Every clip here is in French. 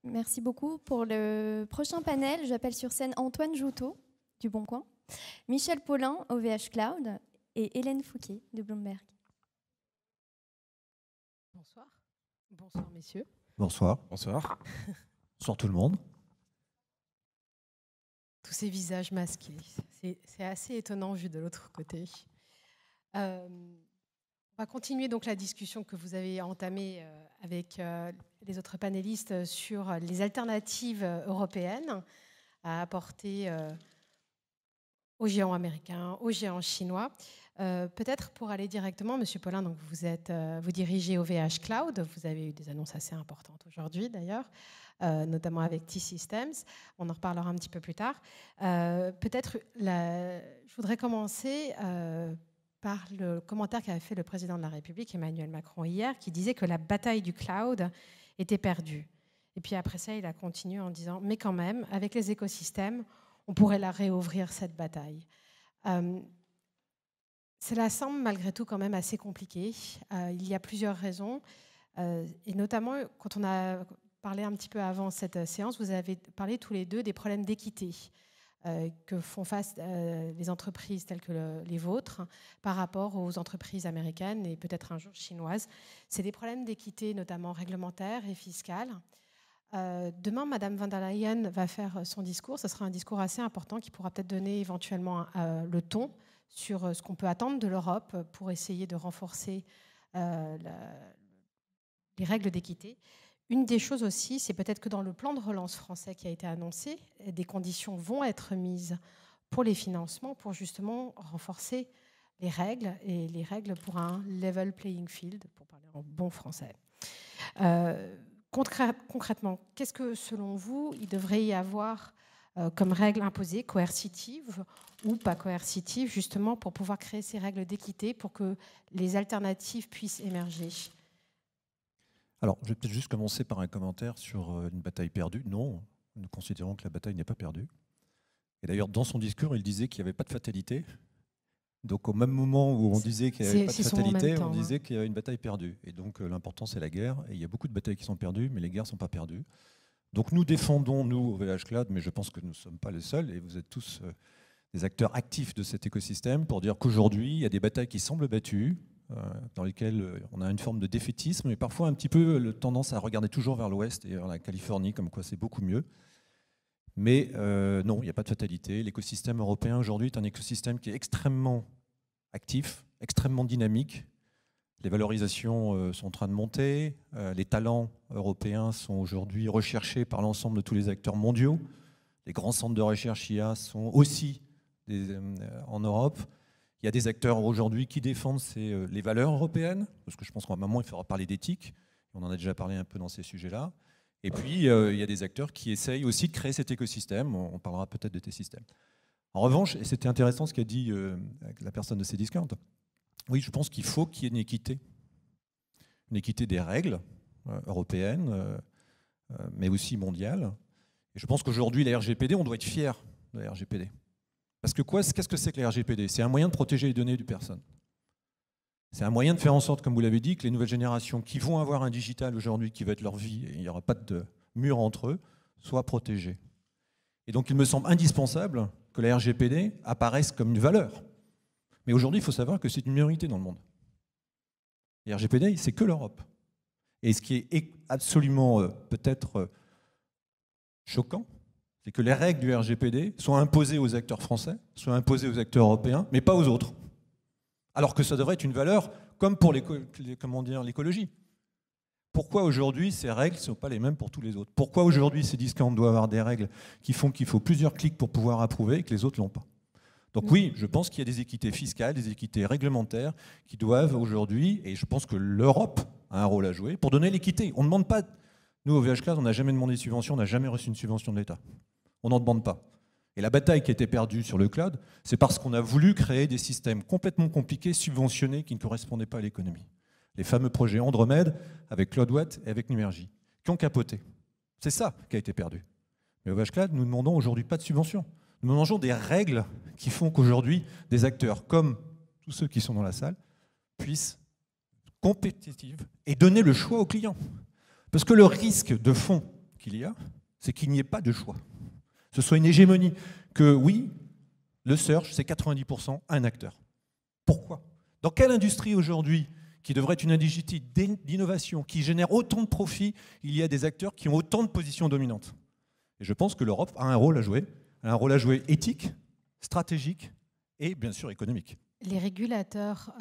Merci beaucoup. Pour le prochain panel, j'appelle sur scène Antoine Joutot, du Bon Coin, Michel Paulin, OVH Cloud, et Hélène Fouquet, de Bloomberg. Bonsoir. Bonsoir, messieurs. Bonsoir. Bonsoir. Bonsoir tout le monde. Tous ces visages masqués, c'est assez étonnant vu de l'autre côté. On va continuer donc la discussion que vous avez entamée avec les autres panélistes sur les alternatives européennes à apporter aux géants américains, aux géants chinois. Peut-être pour aller directement, Monsieur Paulin, donc vous dirigez OVH Cloud. Vous avez eu des annonces assez importantes aujourd'hui d'ailleurs, notamment avec T-Systems. On en reparlera un petit peu plus tard. Peut-être, je voudrais commencer par le commentaire qu'avait fait le président de la République, Emmanuel Macron, hier, qui disait que la bataille du cloud était perdue. Et puis après ça, il a continué en disant « mais quand même, avec les écosystèmes, on pourrait la réouvrir, cette bataille ». Cela semble malgré tout quand même assez compliqué. Il y a plusieurs raisons. Et notamment, quand on a parlé un petit peu avant cette séance, vous avez parlé tous les deux des problèmes d'équité que font face les entreprises telles que les vôtres par rapport aux entreprises américaines et peut-être un jour chinoises. C'est des problèmes d'équité notamment réglementaires et fiscales. Demain, Madame von der Leyen va faire son discours. Ce sera un discours assez important qui pourra peut-être donner éventuellement le ton sur ce qu'on peut attendre de l'Europe pour essayer de renforcer les règles d'équité. Une des choses aussi, c'est peut-être que dans le plan de relance français qui a été annoncé, des conditions vont être mises pour les financements, pour justement renforcer les règles, et les règles pour un level playing field, pour parler en bon français. Concrètement, qu'est-ce que, selon vous, il devrait y avoir comme règles imposées, coercitives ou pas coercitives, justement pour pouvoir créer ces règles d'équité, pour que les alternatives puissent émerger? Alors, je vais peut-être juste commencer par un commentaire sur une bataille perdue. Non, nous considérons que la bataille n'est pas perdue. Et d'ailleurs, dans son discours, il disait qu'il n'y avait pas de fatalité. Donc, au même moment où on disait qu'il n'y avait pas de fatalité, on disait qu'il y avait une bataille perdue. Et donc, l'important, c'est la guerre. Et il y a beaucoup de batailles qui sont perdues, mais les guerres ne sont pas perdues. Donc, nous défendons, nous, OVH Cloud, mais je pense que nous ne sommes pas les seuls, et vous êtes tous des acteurs actifs de cet écosystème, pour dire qu'aujourd'hui, il y a des batailles qui semblent battues, dans lesquelles on a une forme de défaitisme et parfois un petit peu tendance à regarder toujours vers l'ouest et vers la Californie, comme quoi c'est beaucoup mieux. Mais non, il n'y a pas de fatalité. L'écosystème européen aujourd'hui est un écosystème qui est extrêmement actif, extrêmement dynamique. Les valorisations sont en train de monter. Les talents européens sont aujourd'hui recherchés par l'ensemble de tous les acteurs mondiaux. Les grands centres de recherche IA sont aussi en Europe. Il y a des acteurs aujourd'hui qui défendent les valeurs européennes, parce que je pense qu'à un moment, il faudra parler d'éthique. On en a déjà parlé un peu dans ces sujets-là. Et puis, il y a des acteurs qui essayent aussi de créer cet écosystème. On parlera peut-être de T-Systems. En revanche, et c'était intéressant ce qu'a dit la personne de Cdiscount, oui, je pense qu'il faut qu'il y ait une équité des règles européennes, mais aussi mondiales. Et je pense qu'aujourd'hui, la RGPD, on doit être fier de la RGPD. Parce que qu'est-ce que c'est que la RGPD? C'est un moyen de protéger les données de personnes. C'est un moyen de faire en sorte, comme vous l'avez dit, que les nouvelles générations qui vont avoir un digital aujourd'hui, qui va être leur vie, et il n'y aura pas de mur entre eux, soient protégées. Et donc il me semble indispensable que la RGPD apparaisse comme une valeur. Mais aujourd'hui, il faut savoir que c'est une minorité dans le monde. La RGPD, c'est que l'Europe. Et ce qui est absolument peut-être choquant, c'est que les règles du RGPD sont imposées aux acteurs français, sont imposées aux acteurs européens, mais pas aux autres. Alors que ça devrait être une valeur comme pour l'écologie. Pourquoi aujourd'hui ces règles ne sont pas les mêmes pour tous les autres? Pourquoi aujourd'hui Cdiscount doit avoir des règles qui font qu'il faut plusieurs clics pour pouvoir approuver et que les autres ne l'ont pas? Donc oui, je pense qu'il y a des équités fiscales, des équités réglementaires qui doivent aujourd'hui, et je pense que l'Europe a un rôle à jouer, pour donner l'équité. On ne demande pas, nous au OVH Cloud, on n'a jamais demandé de subvention, on n'a jamais reçu une subvention de l'État. On n'en demande pas. Et la bataille qui a été perdue sur le cloud, c'est parce qu'on a voulu créer des systèmes complètement compliqués, subventionnés, qui ne correspondaient pas à l'économie. Les fameux projets Andromède, avec CloudWatt et avec Numergy, qui ont capoté. C'est ça qui a été perdu. Mais au OVH Cloud, nous ne demandons aujourd'hui pas de subvention. Nous demandons des règles qui font qu'aujourd'hui, des acteurs comme tous ceux qui sont dans la salle puissent compétitifs et donner le choix aux clients. Parce que le risque de fond qu'il y a, c'est qu'il n'y ait pas de choix. Ce soit une hégémonie. Que oui, le search, c'est 90% un acteur. Pourquoi? Dans quelle industrie aujourd'hui, qui devrait être une industrie d'innovation, qui génère autant de profits, il y a des acteurs qui ont autant de positions dominantes? Et je pense que l'Europe a un rôle à jouer éthique, stratégique et bien sûr économique. Les régulateurs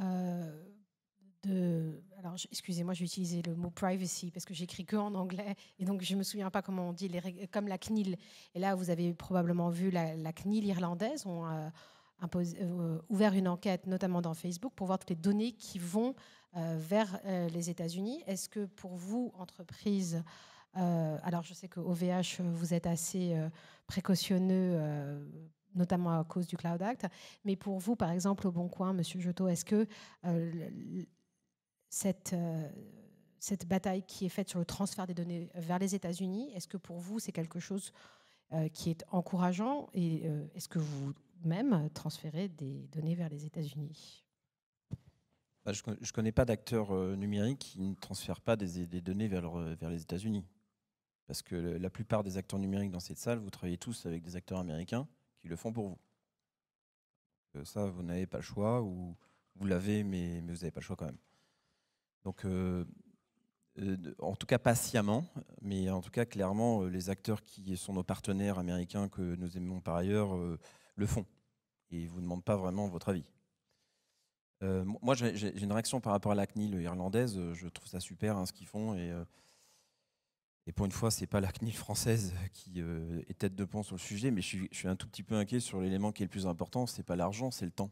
alors, excusez-moi, je vais utiliser le mot privacy parce que j'écris que en anglais et donc je ne me souviens pas comment on dit, comme la CNIL. Et là, vous avez probablement vu la CNIL irlandaise ont ouvert une enquête, notamment dans Facebook, pour voir toutes les données qui vont vers les États-Unis. Est-ce que pour vous, entreprise, alors je sais qu'au OVH, vous êtes assez précautionneux, notamment à cause du Cloud Act, mais pour vous, par exemple, au Bon Coin, Monsieur Jotto, est-ce que cette bataille qui est faite sur le transfert des données vers les États-Unis, est-ce que pour vous, c'est quelque chose qui est encourageant et est-ce que vous-même transférez des données vers les États-Unis? Je ne connais pas d'acteurs numériques qui ne transfèrent pas des données vers les États-Unis. Parce que la plupart des acteurs numériques dans cette salle, vous travaillez tous avec des acteurs américains qui le font pour vous. Ça, vous n'avez pas le choix, ou vous l'avez, mais vous n'avez pas le choix quand même. Donc, en tout cas pas sciemment, mais en tout cas clairement, les acteurs qui sont nos partenaires américains que nous aimons par ailleurs le font. Et ils ne vous demandent pas vraiment votre avis. Moi, j'ai une réaction par rapport à la CNIL irlandaise. Je trouve ça super ce qu'ils font. Et pour une fois, ce n'est pas la CNIL française qui est tête de pont sur le sujet, mais je suis un tout petit peu inquiet sur l'élément qui est le plus important. Ce n'est pas l'argent, c'est le temps.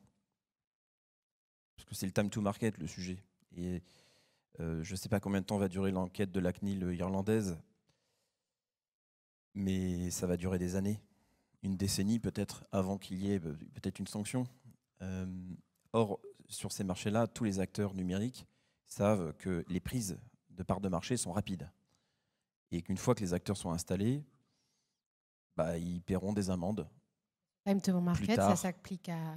Parce que c'est le time to market, le sujet. Et je ne sais pas combien de temps va durer l'enquête de la CNIL irlandaise, mais ça va durer des années, une décennie peut-être, avant qu'il y ait peut-être une sanction. Or, sur ces marchés-là, tous les acteurs numériques savent que les prises de parts de marché sont rapides. Et qu'une fois que les acteurs sont installés, ils paieront des amendes. Time to market, ça s'applique à...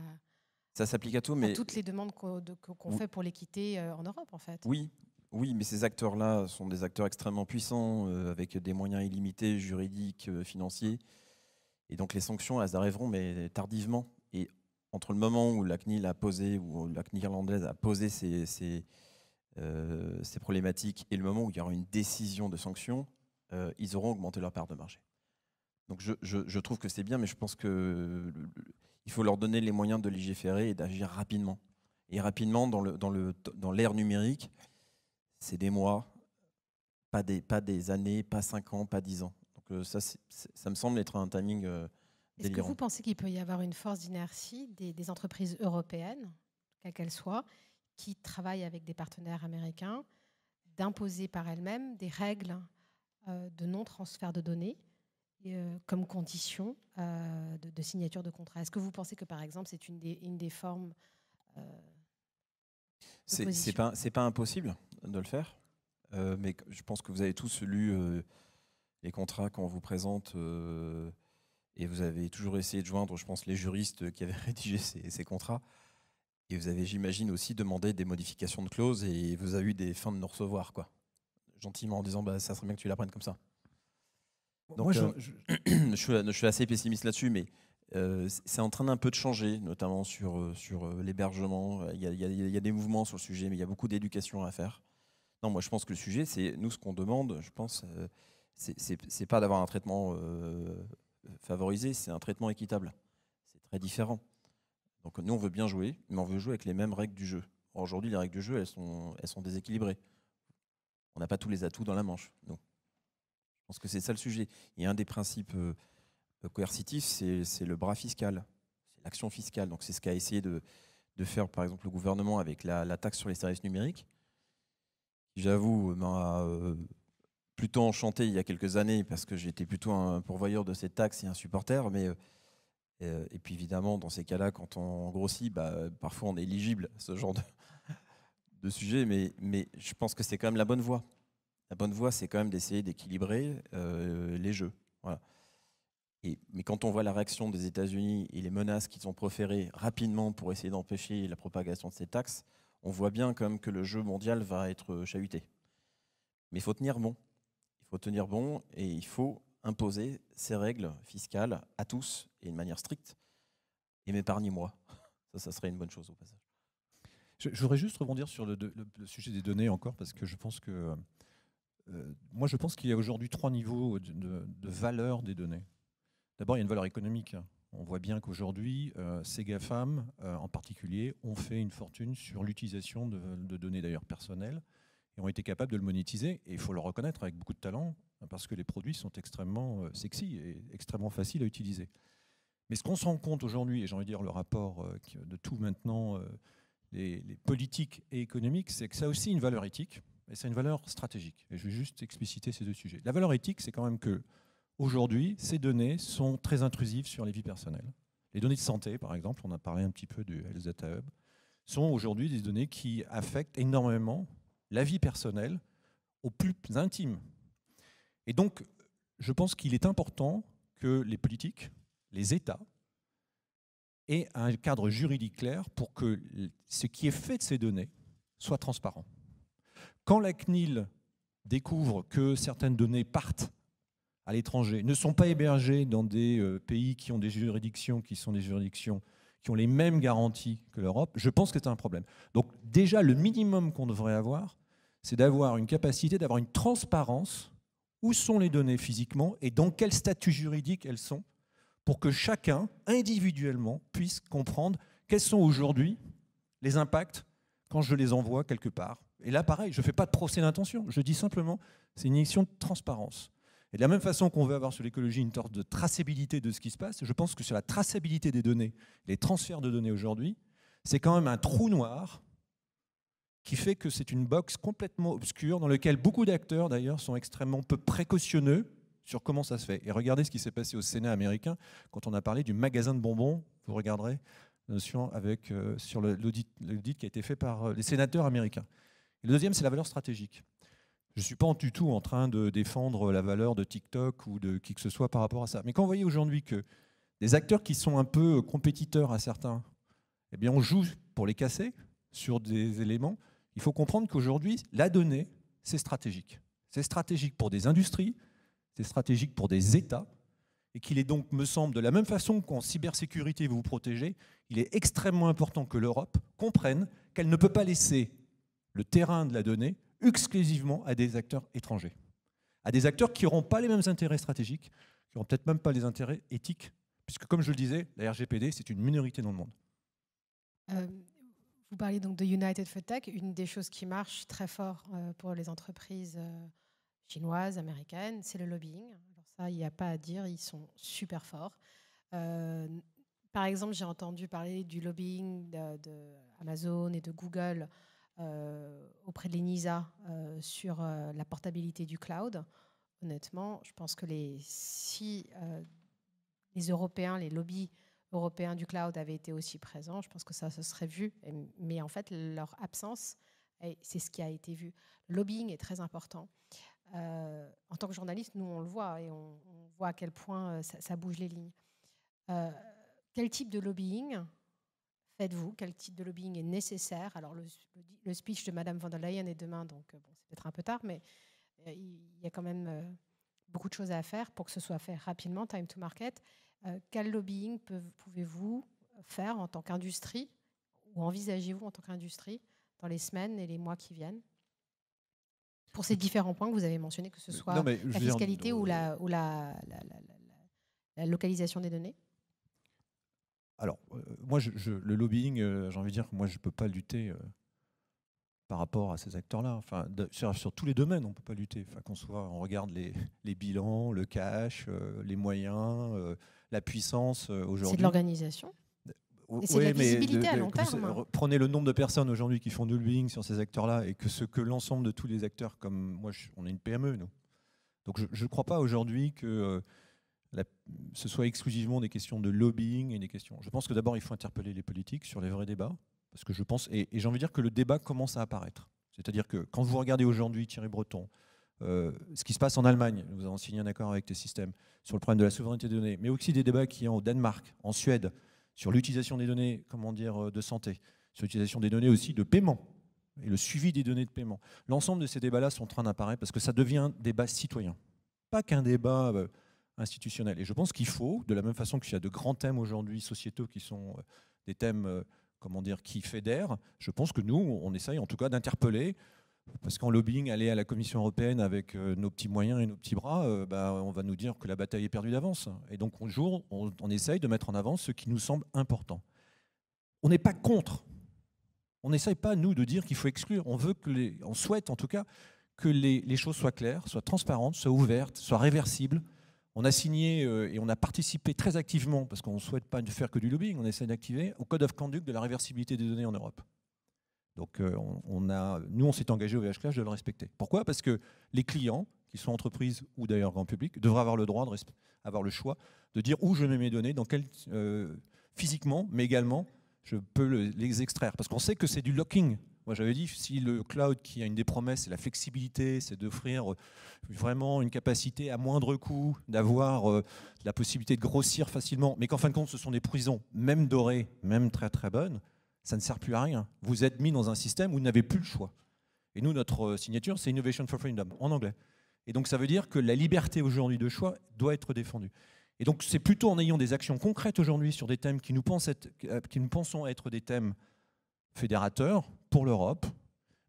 Ça s'applique à tout, mais... à toutes les demandes qu'on fait pour l'équité en Europe, en fait. Oui, mais ces acteurs-là sont des acteurs extrêmement puissants, avec des moyens illimités, juridiques, financiers. Et donc les sanctions, elles arriveront, mais tardivement. Et entre le moment où la CNIL a posé, ou la CNIL irlandaise a posé ces problématiques, et le moment où il y aura une décision de sanction, ils auront augmenté leur part de marché. Donc je trouve que c'est bien, mais je pense qu'il faut leur donner les moyens de légiférer et d'agir rapidement. Et rapidement, dans l'ère numérique, c'est des mois, pas des années, pas 5 ans, pas 10 ans. Donc ça me semble être un timing délirant. Est-ce que vous pensez qu'il peut y avoir une force d'inertie des entreprises européennes, quelles qu'elles soient, qui travaillent avec des partenaires américains, d'imposer par elles-mêmes des règles de non-transfert de données comme condition de signature de contrat? Est-ce que vous pensez que, par exemple, c'est une des formes c'est pas impossible de le faire, mais je pense que vous avez tous lu les contrats qu'on vous présente et vous avez toujours essayé de joindre, je pense, les juristes qui avaient rédigé ces contrats. Et vous avez, j'imagine, aussi demandé des modifications de clauses et vous avez eu des fins de non-recevoir, quoi. Gentiment en disant ça serait bien que tu l'apprennes comme ça. Donc, moi, je suis assez pessimiste là-dessus, mais c'est en train d'un peu de changer, notamment sur l'hébergement. Il y a des mouvements sur le sujet, mais il y a beaucoup d'éducation à faire. Non, moi, je pense que le sujet, c'est nous, ce qu'on demande, je pense, c'est pas d'avoir un traitement favorisé, c'est un traitement équitable. C'est très différent. Donc nous, on veut bien jouer, mais on veut jouer avec les mêmes règles du jeu. Aujourd'hui, les règles du jeu, elles sont déséquilibrées. On n'a pas tous les atouts dans la manche. Donc, je pense que c'est ça le sujet. Et un des principes coercitifs, c'est le bras fiscal, c'est l'action fiscale. Donc c'est ce qu'a essayé de faire, par exemple, le gouvernement avec la taxe sur les services numériques, qui, j'avoue, m'a plutôt enchanté il y a quelques années, parce que j'étais plutôt un pourvoyeur de cette taxe et un supporter, mais... Et puis évidemment, dans ces cas-là, quand on grossit, parfois on est éligible à ce genre de sujet, mais je pense que c'est quand même la bonne voie. La bonne voie, c'est quand même d'essayer d'équilibrer les jeux. Voilà. Mais quand on voit la réaction des États-Unis et les menaces qu'ils ont proférées rapidement pour essayer d'empêcher la propagation de ces taxes, on voit bien quand même que le jeu mondial va être chahuté. Mais il faut tenir bon. Il faut tenir bon et il faut imposer ces règles fiscales à tous et de manière stricte. Et m'épargnez-moi. Ça serait une bonne chose au passage. Je voudrais juste rebondir sur le sujet des données encore, parce que je pense que moi je pense qu'il y a aujourd'hui 3 niveaux de valeur des données. D'abord, il y a une valeur économique. On voit bien qu'aujourd'hui, ces GAFAM en particulier ont fait une fortune sur l'utilisation de données d'ailleurs personnelles et ont été capables de le monétiser. Et il faut le reconnaître avec beaucoup de talent, parce que les produits sont extrêmement sexy et extrêmement faciles à utiliser. Mais ce qu'on se rend compte aujourd'hui, et j'ai envie de dire le rapport de tout maintenant, les politiques et économiques, c'est que ça a aussi une valeur éthique et c'est une valeur stratégique. Et je vais juste expliciter ces 2 sujets. La valeur éthique, c'est quand même que aujourd'hui, ces données sont très intrusives sur les vies personnelles. Les données de santé, par exemple, on a parlé un petit peu du Health Data Hub, sont aujourd'hui des données qui affectent énormément la vie personnelle au plus intime. Et donc, je pense qu'il est important que les politiques, les États, aient un cadre juridique clair pour que ce qui est fait de ces données soit transparent. Quand la CNIL découvre que certaines données partent à l'étranger, ne sont pas hébergées dans des pays qui ont des juridictions qui sont des juridictions qui ont les mêmes garanties que l'Europe, je pense que c'est un problème. Donc déjà, le minimum qu'on devrait avoir, c'est d'avoir une capacité, d'avoir une transparence. Où sont les données physiquement et dans quel statut juridique elles sont, pour que chacun, individuellement, puisse comprendre quels sont aujourd'hui les impacts quand je les envoie quelque part. Et là, pareil, je ne fais pas de procès d'intention, je dis simplement, c'est une question de transparence. Et de la même façon qu'on veut avoir sur l'écologie une sorte de traçabilité de ce qui se passe, je pense que sur la traçabilité des données, les transferts de données aujourd'hui, c'est quand même un trou noir qui fait que c'est une box complètement obscure dans laquelle beaucoup d'acteurs, d'ailleurs, sont extrêmement peu précautionneux sur comment ça se fait. Et regardez ce qui s'est passé au Sénat américain quand on a parlé du magasin de bonbons. Vous regarderez notion avec, sur l'audit qui a été fait par les sénateurs américains. Et le deuxième, c'est la valeur stratégique. Je ne suis pas du tout en train de défendre la valeur de TikTok ou de qui que ce soit par rapport à ça. Mais quand vous voyez aujourd'hui que des acteurs qui sont un peu compétiteurs à certains, eh bien on joue pour les casser sur des éléments, il faut comprendre qu'aujourd'hui, la donnée, c'est stratégique. C'est stratégique pour des industries, c'est stratégique pour des États, et qu'il est donc, me semble, de la même façon qu'en cybersécurité vous vous protégez, il est extrêmement important que l'Europe comprenne qu'elle ne peut pas laisser le terrain de la donnée exclusivement à des acteurs étrangers, à des acteurs qui n'auront pas les mêmes intérêts stratégiques, qui n'auront peut-être même pas les intérêts éthiques, puisque comme je le disais, la RGPD, c'est une minorité dans le monde. Vous parliez donc de United for Tech. Une des choses qui marche très fort pour les entreprises chinoises, américaines, c'est le lobbying. Alors ça, il n'y a pas à dire, ils sont super forts. Par exemple, j'ai entendu parler du lobbying d'Amazon et de Google auprès de l'ENISA sur la portabilité du cloud. Honnêtement, je pense que si les Européens, les lobbies européens du cloud avaient été aussi présents, je pense que ça se serait vu. Mais en fait, leur absence, c'est ce qui a été vu. Le lobbying est très important. En tant que journaliste, nous, on le voit et on voit à quel point ça bouge les lignes. Quel type de lobbying faites-vous? Quel type de lobbying est nécessaire? Alors, le speech de Madame von der Leyen est demain, donc bon, c'est peut-être un peu tard, mais il y a quand même beaucoup de choses à faire pour que ce soit fait rapidement, time to market. Quel lobbying pouvez-vous faire en tant qu'industrie, ou envisagez-vous en tant qu'industrie dans les semaines et les mois qui viennent, pour ces différents points que vous avez mentionnés, que ce soit la fiscalité ou la localisation des données? Alors, moi, le lobbying, j'ai envie de dire que moi, je ne peux pas lutter par rapport à ces acteurs-là. Enfin, sur tous les domaines, on ne peut pas lutter. Enfin, on regarde les bilans, le cash, les moyens, la puissance aujourd'hui. C'est de l'organisation. Et c'est de la visibilité à long terme. Prenez le nombre de personnes aujourd'hui qui font du lobbying sur ces acteurs-là et que l'ensemble de tous les acteurs, comme moi, on est une PME, nous. Donc je ne crois pas aujourd'hui que ce soit exclusivement des questions de lobbying et des questions. Je pense que d'abord, il faut interpeller les politiques sur les vrais débats. Parce que je pense, et j'ai envie de dire que le débat commence à apparaître. C'est-à-dire que quand vous regardez aujourd'hui Thierry Breton, ce qui se passe en Allemagne, nous avons signé un accord avec tes systèmes sur le problème de la souveraineté des données, mais aussi des débats qui ont au Danemark, en Suède, sur l'utilisation des données, comment dire, de santé, sur l'utilisation des données aussi de paiement. et le suivi des données de paiement. L'ensemble de ces débats-là sont en train d'apparaître parce que ça devient un débat citoyen, pas qu'un débat institutionnel. Et je pense qu'il faut, de la même façon qu'il y a de grands thèmes aujourd'hui sociétaux qui sont des thèmes qui fédèrent, je pense que nous, on essaye en tout cas d'interpeller. Parce qu'en lobbying, aller à la Commission européenne avec nos petits moyens et nos petits bras, on va nous dire que la bataille est perdue d'avance. Et donc, on essaye de mettre en avant ce qui nous semble important. On n'est pas contre. On n'essaye pas, nous, de dire qu'il faut exclure. On souhaite, en tout cas, que les choses soient claires, soient transparentes, soient ouvertes, soient réversibles. On a signé et on a participé très activement, parce qu'on ne souhaite pas faire que du lobbying, on essaie d'activer au Code of Conduct de la réversibilité des données en Europe. Donc nous, on s'est engagé au VHClash de le respecter. Pourquoi ? Parce que les clients, qui sont entreprises ou d'ailleurs grand public, devraient avoir le droit, avoir le choix de dire où je mets mes données, physiquement, mais également, je peux les extraire. Parce qu'on sait que c'est du locking. Moi, j'avais dit, si le cloud, qui a une des promesses, c'est la flexibilité, c'est d'offrir vraiment une capacité à moindre coût, d'avoir la possibilité de grossir facilement, mais qu'en fin de compte, ce sont des prisons, même dorées, même très très bonnes, ça ne sert plus à rien. Vous êtes mis dans un système où vous n'avez plus le choix. Et nous, notre signature, c'est Innovation for Freedom, en anglais. Et donc, ça veut dire que la liberté aujourd'hui de choix doit être défendue. Et donc, c'est plutôt en ayant des actions concrètes aujourd'hui sur des thèmes qui nous pensons être des thèmes fédérateurs pour l'Europe,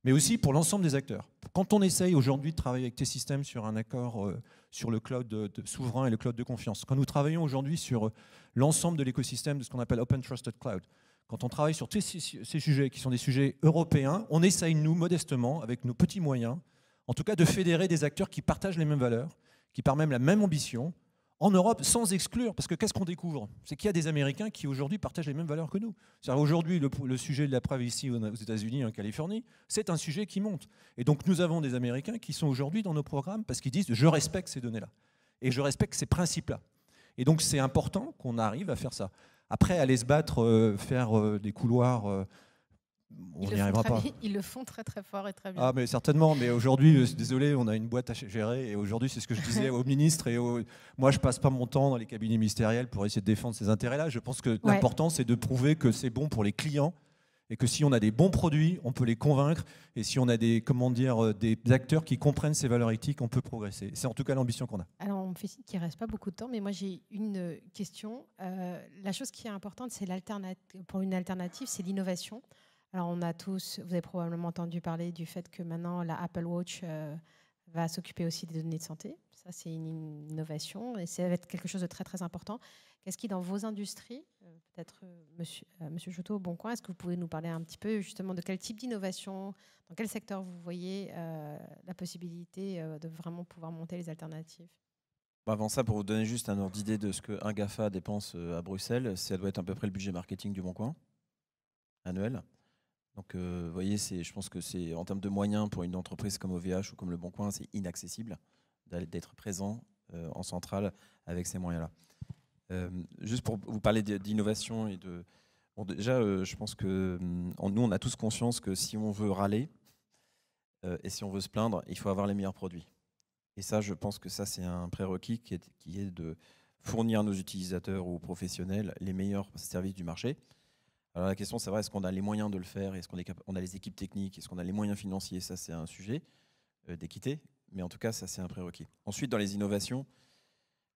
mais aussi pour l'ensemble des acteurs. Quand on essaye aujourd'hui de travailler avec T-Systems sur un accord sur le cloud souverain et le cloud de confiance, quand nous travaillons aujourd'hui sur l'ensemble de l'écosystème de ce qu'on appelle Open Trusted Cloud, quand on travaille sur ces sujets qui sont des sujets européens, on essaye, nous, modestement, avec nos petits moyens, en tout cas de fédérer des acteurs qui partagent les mêmes valeurs, qui partagent la même ambition, en Europe, sans exclure. Parce que qu'est-ce qu'on découvre ? C'est qu'il y a des Américains qui, aujourd'hui, partagent les mêmes valeurs que nous. Aujourd'hui, le sujet de la preuve ici aux États-Unis, en Californie, c'est un sujet qui monte. Et donc, nous avons des Américains qui sont aujourd'hui dans nos programmes parce qu'ils disent « je respecte ces données-là » et « je respecte ces principes-là ». Et donc, c'est important qu'on arrive à faire ça. Après, aller se battre, faire des couloirs, on n'y arrivera pas. Ils le font très très fort et très bien. Ah, mais certainement. Mais aujourd'hui, désolé, on a une boîte à gérer. Et aujourd'hui, c'est ce que je disais au ministre. Moi, je passe pas mon temps dans les cabinets ministériels pour essayer de défendre ces intérêts-là. Je pense que l'important, c'est de prouver que c'est bon pour les clients et que si on a des bons produits, on peut les convaincre. Et si on a des acteurs qui comprennent ces valeurs éthiques, on peut progresser. C'est en tout cas l'ambition qu'on a. Alors, on me fait signe qu'il ne reste pas beaucoup de temps, mais moi, j'ai une question. La chose qui est importante, c'est pour une alternative, c'est l'innovation. Alors, vous avez probablement entendu parler du fait que maintenant, la Apple Watch va s'occuper aussi des données de santé. Ça, c'est une innovation et ça va être quelque chose de très, très important. Qu'est-ce qui, dans vos industries, peut-être Monsieur Joutot, Boncoin, est-ce que vous pouvez nous parler un petit peu justement de quel type d'innovation, dans quel secteur vous voyez la possibilité de vraiment pouvoir monter les alternatives ? Avant ça, pour vous donner juste un ordre d'idée de ce qu'un GAFA dépense à Bruxelles, ça doit être à peu près le budget marketing du Boncoin, annuel. Donc, vous voyez, je pense que c'est en termes de moyens pour une entreprise comme OVH ou comme le Boncoin, c'est inaccessible d'être présent en centrale avec ces moyens-là. Juste pour vous parler d'innovation et de... Bon, déjà, je pense que nous, on a tous conscience que si on veut râler et si on veut se plaindre, il faut avoir les meilleurs produits. Et ça, je pense que ça, c'est un prérequis qui est de fournir à nos utilisateurs ou aux professionnels les meilleurs services du marché. Alors la question, c'est vrai, est-ce qu'on a les moyens de le faire ? Est-ce qu'on a les équipes techniques ? Est-ce qu'on a les moyens financiers ? Ça, c'est un sujet d'équité. Mais en tout cas, ça, c'est un prérequis. Ensuite, dans les innovations,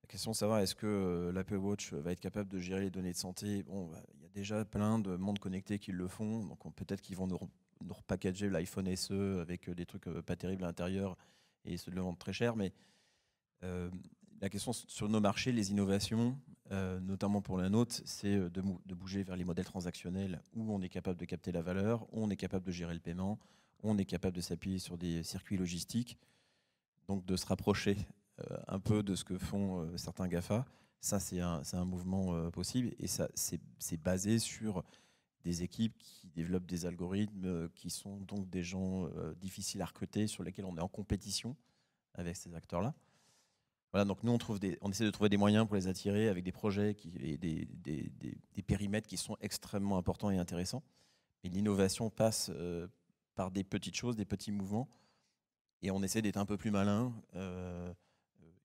la question, c'est savoir est-ce que l'Apple Watch va être capable de gérer les données de santé ? Bon, il y a déjà plein de mondes connectés qui le font. Donc peut-être qu'ils vont nous repackager l'iPhone SE avec des trucs pas terribles à l'intérieur et se le vendre très cher. Mais la question sur nos marchés, les innovations, notamment pour la nôtre, c'est de bouger vers les modèles transactionnels où on est capable de capter la valeur, où on est capable de gérer le paiement, où on est capable de s'appuyer sur des circuits logistiques, donc de se rapprocher un peu de ce que font certains GAFA. Ça, c'est un mouvement possible et ça, c'est basé sur des équipes qui développent des algorithmes qui sont donc des gens difficiles à recruter, sur lesquels on est en compétition avec ces acteurs-là. Voilà, donc nous, on essaie de trouver des moyens pour les attirer avec des projets et des périmètres qui sont extrêmement importants et intéressants. Et l'innovation passe par des petites choses, des petits mouvements. Et on essaie d'être un peu plus malin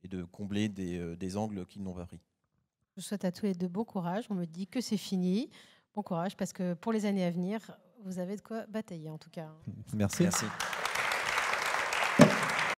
et de combler des angles qu'ils n'ont pas pris. Je vous souhaite à tous les deux bon courage. On me dit que c'est fini. Bon courage, parce que pour les années à venir, vous avez de quoi batailler en tout cas. Merci. Merci.